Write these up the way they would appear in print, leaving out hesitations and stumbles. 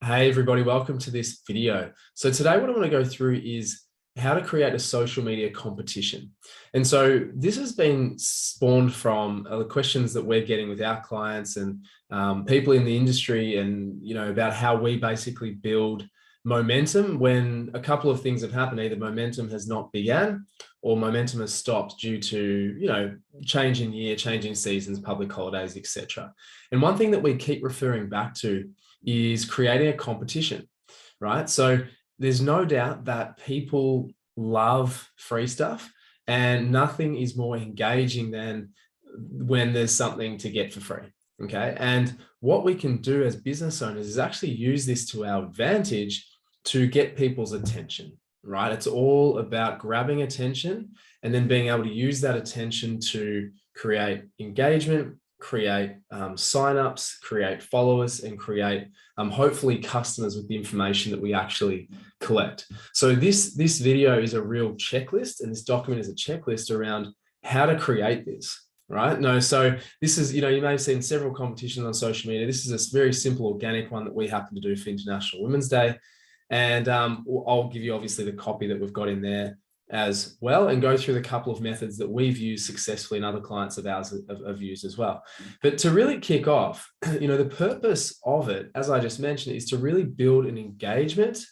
Hey everybody, welcome to this video. So today what I want to go through is how to create a social media competition. And so this has been spawned from the questions that we're getting with our clients and people in the industry, and about how we basically build momentum when a couple of things have happened. Either momentum has not began or momentum has stopped due to change in year, changing seasons, public holidays, etc. And one thing that we keep referring back to is creating a competition, right? So there's no doubt that people love free stuff, and nothing is more engaging than when there's something to get for free. Okay. And what we can do as business owners is actually use this to our advantage to get people's attention, right? It's all about grabbing attention and then being able to use that attention to create engagement, create signups, create followers, and create hopefully customers with the information that we actually collect. So this video is a real checklist, and this document is a checklist around how to create this, right? No, so this is, you may have seen several competitions on social media. This is a very simple organic one that we happen to do for International Women's Day. And I'll give you obviously the copy that we've got in there as well, and go through the couple of methods that we've used successfully and other clients of ours have used as well. But to really kick off, the purpose of it, as I just mentioned, is to really build an engagement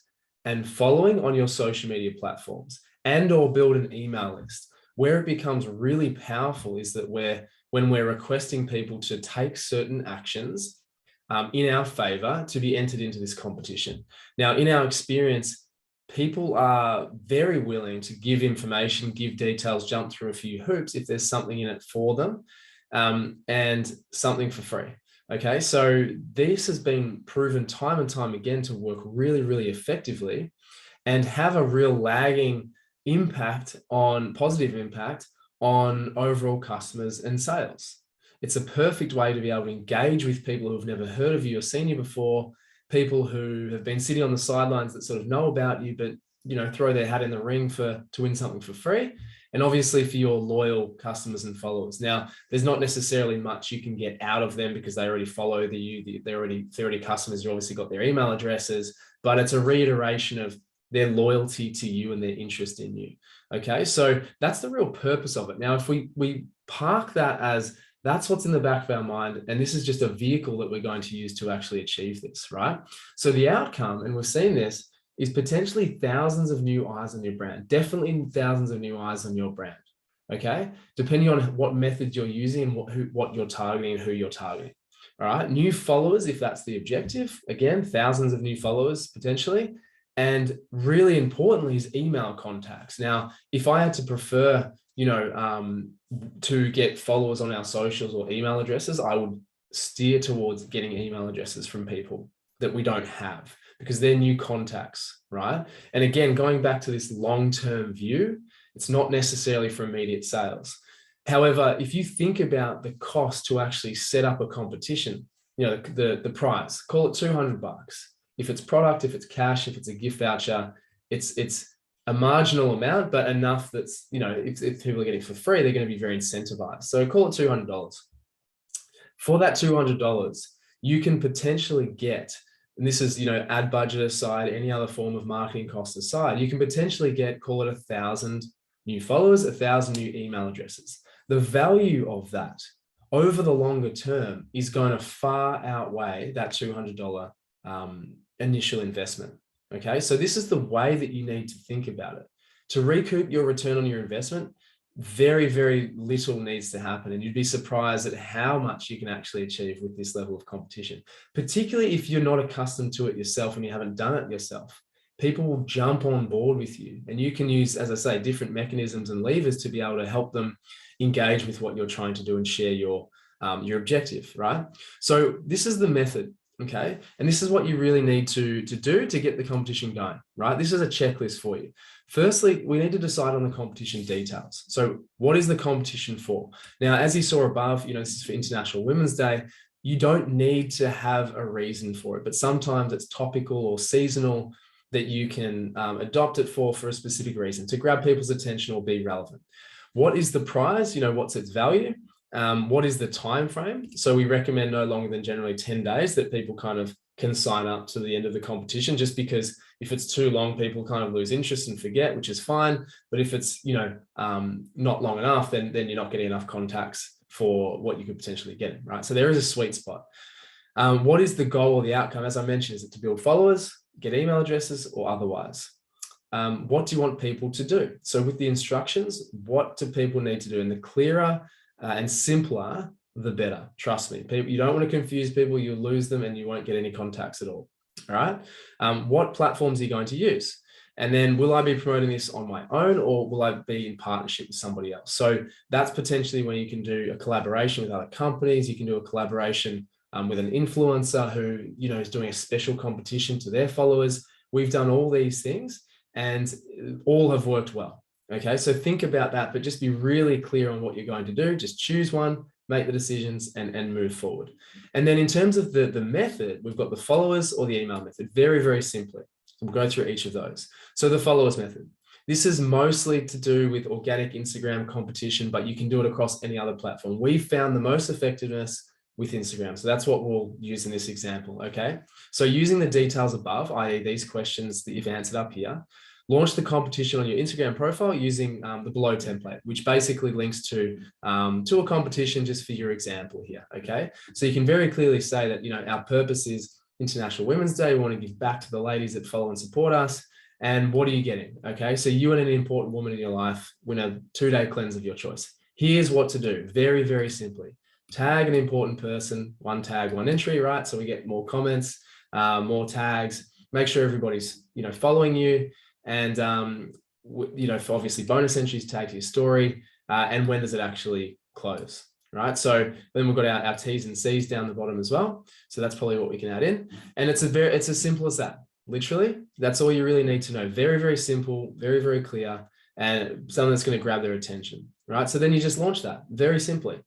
and following on your social media platforms, and or build an email list. Where it becomes really powerful is that when we're requesting people to take certain actions in our favor to be entered into this competition. Now, in our experience, people are very willing to give information, give details, jump through a few hoops if there's something in it for them, and something for free. Okay, so this has been proven time and time again to work really, really effectively and have a real lagging impact positive impact on overall customers and sales. It's a perfect way to be able to engage with people who've never heard of you or seen you before, people who have been sitting on the sidelines that sort of know about you, but throw their hat in the ring to win something for free. And obviously for your loyal customers and followers. Now, there's not necessarily much you can get out of them because they already follow they're already customers. You obviously got their email addresses, but it's a reiteration of their loyalty to you and their interest in you. Okay, so that's the real purpose of it. Now, if we park that as that's what's in the back of our mind, and this is just a vehicle that we're going to use to actually achieve this, right? So the outcome, and we've seen this, is potentially thousands of new eyes on your brand, definitely thousands of new eyes on your brand, okay? Depending on what method you're using and what you're targeting and who you're targeting, all right? New followers, if that's the objective, again, thousands of new followers potentially. And really importantly is email contacts. Now, if I had to prefer, to get followers on our socials or email addresses, I would steer towards getting email addresses from people that we don't have, because they're new contacts, right? And again, going back to this long-term view, it's not necessarily for immediate sales. However, if you think about the cost to actually set up a competition, the price, call it $200. If it's product, if it's cash, if it's a gift voucher, it's a marginal amount, but enough that's, if people are getting it for free, they're going to be very incentivized. So call it $200. For that $200, you can potentially get, and this is, ad budget aside, any other form of marketing cost aside, you can potentially get, call it 1,000 new followers, 1,000 new email addresses. The value of that over the longer term is going to far outweigh that $200 initial investment. Okay, so this is the way that you need to think about it. To recoup your return on your investment, very, very little needs to happen. And you'd be surprised at how much you can actually achieve with this level of competition, particularly if you're not accustomed to it yourself and you haven't done it yourself. People will jump on board with you, and you can use, as I say, different mechanisms and levers to be able to help them engage with what you're trying to do and share your objective, right? So this is the method. Okay. And this is what you really need to do to get the competition going, right? This is a checklist for you. Firstly, we need to decide on the competition details. So what is the competition for? Now, as you saw above, this is for International Women's Day. You don't need to have a reason for it, but sometimes it's topical or seasonal that you can adopt it for a specific reason to grab people's attention or be relevant. What is the prize? What's its value? What is the time frame? So we recommend no longer than generally 10 days that people kind of can sign up to the end of the competition, just because if it's too long, people kind of lose interest and forget, which is fine. But if it's, not long enough, then you're not getting enough contacts for what you could potentially get, right? So there is a sweet spot. What is the goal or the outcome? As I mentioned, is it to build followers, get email addresses, or otherwise? What do you want people to do? So with the instructions, what do people need to do? And the clearer and simpler, the better. Trust me. People, you don't want to confuse people. You'll lose them and you won't get any contacts at all. All right. What platforms are you going to use? And then will I be promoting this on my own, or will I be in partnership with somebody else? So that's potentially when you can do a collaboration with other companies. You can do a collaboration with an influencer who, is doing a special competition to their followers. We've done all these things and all have worked well. Okay, so think about that, but just be really clear on what you're going to do. Just choose one, make the decisions, and move forward. And then in terms of the method, we've got the followers or the email method. Very, very simply. We'll go through each of those. So the followers method. This is mostly to do with organic Instagram competition, but you can do it across any other platform. We found the most effectiveness with Instagram. So that's what we'll use in this example, okay? So using the details above, i.e. these questions that you've answered up here, launch the competition on your Instagram profile using the below template, which basically links to a competition just for your example here, okay? So you can very clearly say that, our purpose is International Women's Day. We want to give back to the ladies that follow and support us. And what are you getting? Okay, so you and an important woman in your life win a 2-day cleanse of your choice. Here's what to do, very, very simply. Tag an important person, one tag, one entry, right? So we get more comments, more tags, make sure everybody's, following you. And, for obviously bonus entries, tag to your story. And when does it actually close? Right. So then we've got our T's and C's down the bottom as well. So that's probably what we can add in. And it's as simple as that. Literally, that's all you really need to know. Very, very simple, very, very clear, and something that's going to grab their attention. Right. So then you just launch that very simply.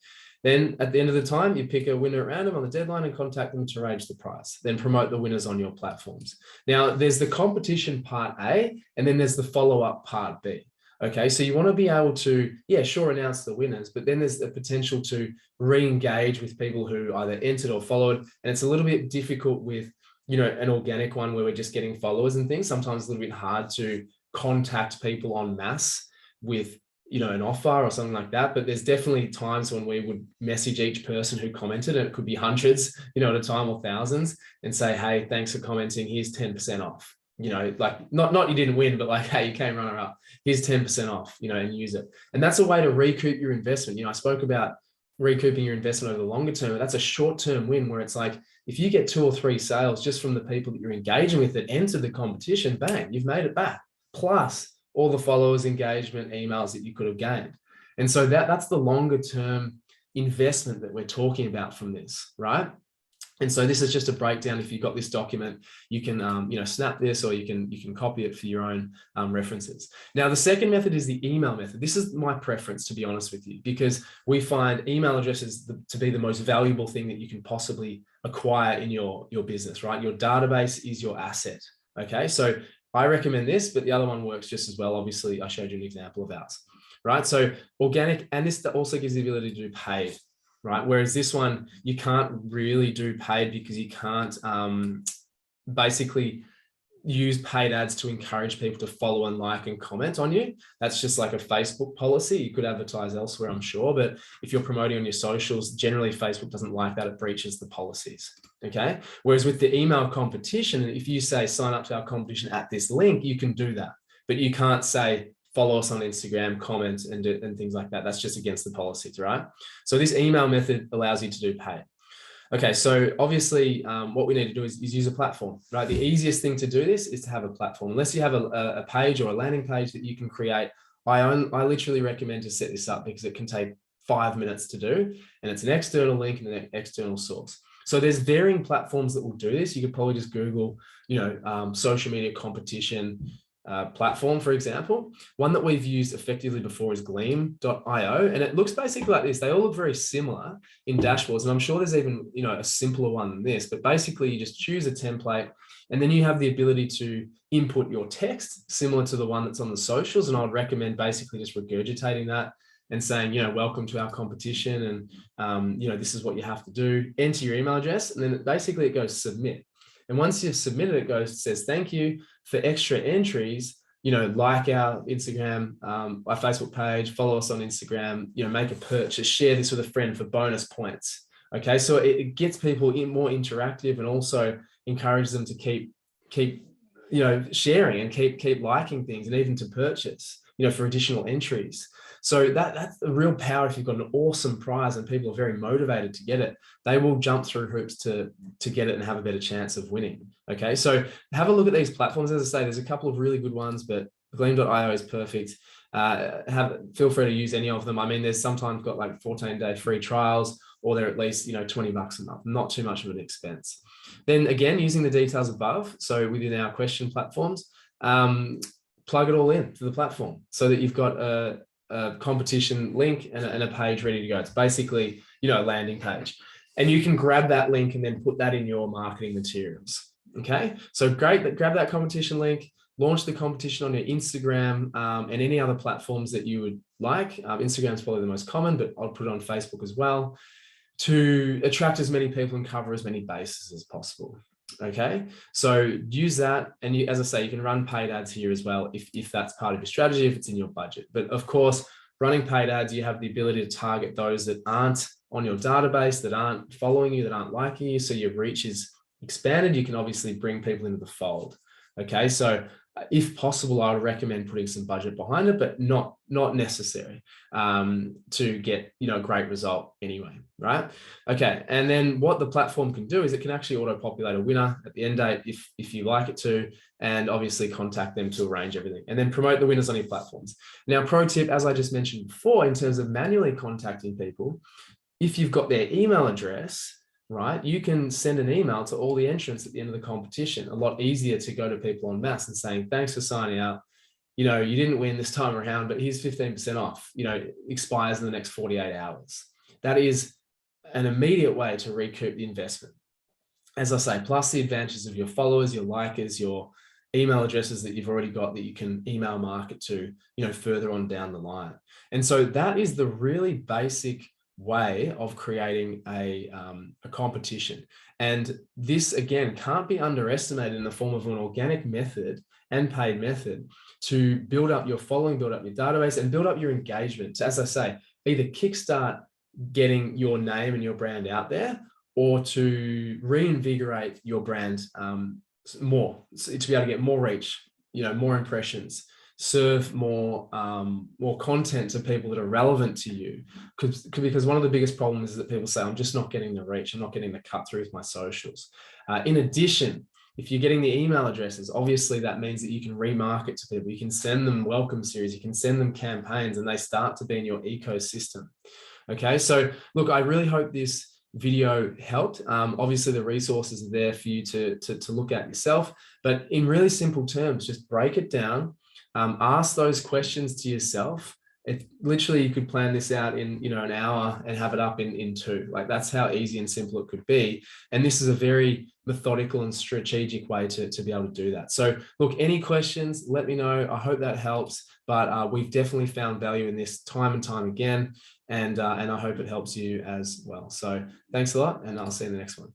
Then at the end of the time, you pick a winner at random on the deadline and contact them to arrange the prize. Then promote the winners on your platforms. Now, there's the competition part A, and then there's the follow-up part B. Okay, so you want to be able to, announce the winners, but then there's the potential to re-engage with people who either entered or followed. And it's a little bit difficult with, an organic one where we're just getting followers and things. Sometimes a little bit hard to contact people en masse with, an offer or something like that. But there's definitely times when we would message each person who commented, and it could be hundreds, at a time, or thousands, and say, hey, thanks for commenting. Here's 10% off. Like not you didn't win, but like, hey, you came runner up. Here's 10% off, and use it. And that's a way to recoup your investment. I spoke about recouping your investment over the longer term. That's a short-term win where it's like, if you get 2 or 3 sales just from the people that you're engaging with that entered the competition, bang, you've made it back. Plus all the followers, engagement, emails that you could have gained. And so that's the longer term investment that we're talking about from this, right? And so this is just a breakdown. If you've got this document, you can, snap this, or you can copy it for your own references. Now, the second method is the email method. This is my preference, to be honest with you, because we find email addresses to be the most valuable thing that you can possibly acquire in your business, right? Your database is your asset. Okay, so I recommend this, but the other one works just as well. Obviously, I showed you an example of ours, right? So organic, and this also gives the ability to do paid. Right. Whereas this one, you can't really do paid because you can't basically use paid ads to encourage people to follow and like and comment on you. That's just like a Facebook policy. You could advertise elsewhere, I'm sure. But if you're promoting on your socials, generally Facebook doesn't like that. It breaches the policies. Okay. Whereas with the email competition, if you say sign up to our competition at this link, you can do that. But you can't say follow us on Instagram, comment, and things like that. That's just against the policies, right? So this email method allows you to do paid. Okay, so obviously what we need to do is use a platform, right? The easiest thing to do this is to have a platform. Unless you have a page or a landing page that you can create, I literally recommend to set this up because it can take 5 minutes to do, and it's an external link and an external source. So there's varying platforms that will do this. You could probably just Google, social media competition platform, for example. One that we've used effectively before is Gleam.io, and it looks basically like this. They all look very similar in dashboards, and I'm sure there's even a simpler one than this, but basically you just choose a template, and then you have the ability to input your text similar to the one that's on the socials, and I would recommend basically just regurgitating that. and saying, welcome to our competition. And, this is what you have to do. Enter your email address. And then basically it goes submit. And once you've submitted, it says, thank you for extra entries. Like our Instagram, our Facebook page, follow us on Instagram, make a purchase, share this with a friend for bonus points. Okay. So it gets people more interactive and also encourages them to keep sharing and keep liking things, and even to purchase, for additional entries. So that's the real power. If you've got an awesome prize and people are very motivated to get it, they will jump through hoops to get it and have a better chance of winning. Okay, so have a look at these platforms. As I say, there's a couple of really good ones, but Gleam.io is perfect. Feel free to use any of them. I mean, there's sometimes got like 14-day free trials, or they're at least $20 a month, not too much of an expense. Then again, using the details above, so within our question platforms, plug it all in to the platform so that you've got a competition link and a page ready to go. It's basically, a landing page, and you can grab that link and then put that in your marketing materials. Okay, so great, grab that competition link, launch the competition on your Instagram and any other platforms that you would like. Instagram is probably the most common, but I'll put it on Facebook as well, to attract as many people and cover as many bases as possible. Okay, so use that. And as I say, you can run paid ads here as well if that's part of your strategy, if it's in your budget. But of course, running paid ads, you have the ability to target those that aren't on your database, that aren't following you, that aren't liking you. So your reach is expanded. You can obviously bring people into the fold. Okay, so if possible, I would recommend putting some budget behind it, but not necessary to get a great result anyway, right? Okay, and then what the platform can do is it can actually auto-populate a winner at the end date if you like it to, and obviously contact them to arrange everything, and then promote the winners on your platforms. Now, pro tip, as I just mentioned before, in terms of manually contacting people, if you've got their email address, right, you can send an email to all the entrants at the end of the competition. A lot easier to go to people en masse and saying, thanks for signing up. You didn't win this time around, but here's 15% off, expires in the next 48 hours. That is an immediate way to recoup the investment. As I say, plus the advantages of your followers, your likers, your email addresses that you've already got that you can email market to, further on down the line. And so that is the really basic way of creating a competition. And this, again, can't be underestimated in the form of an organic method and paid method to build up your following, build up your database, and build up your engagement. So as I say, either kickstart getting your name and your brand out there, or to reinvigorate your brand more, to be able to get more reach, more impressions, serve more content to people that are relevant to you. Because one of the biggest problems is that people say, I'm just not getting the reach, I'm not getting the cut through with my socials. In addition, if you're getting the email addresses, obviously that means that you can remarket to people. You can send them welcome series, you can send them campaigns, and they start to be in your ecosystem. Okay, so look, I really hope this video helped. Obviously the resources are there for you to look at yourself, but in really simple terms, just break it down. Ask those questions to yourself. Literally, you could plan this out in an hour and have it up in 2. Like, that's how easy and simple it could be. And this is a very methodical and strategic way to be able to do that. So look, any questions, let me know. I hope that helps. But we've definitely found value in this time and time again. And I hope it helps you as well. So thanks a lot, and I'll see you in the next one.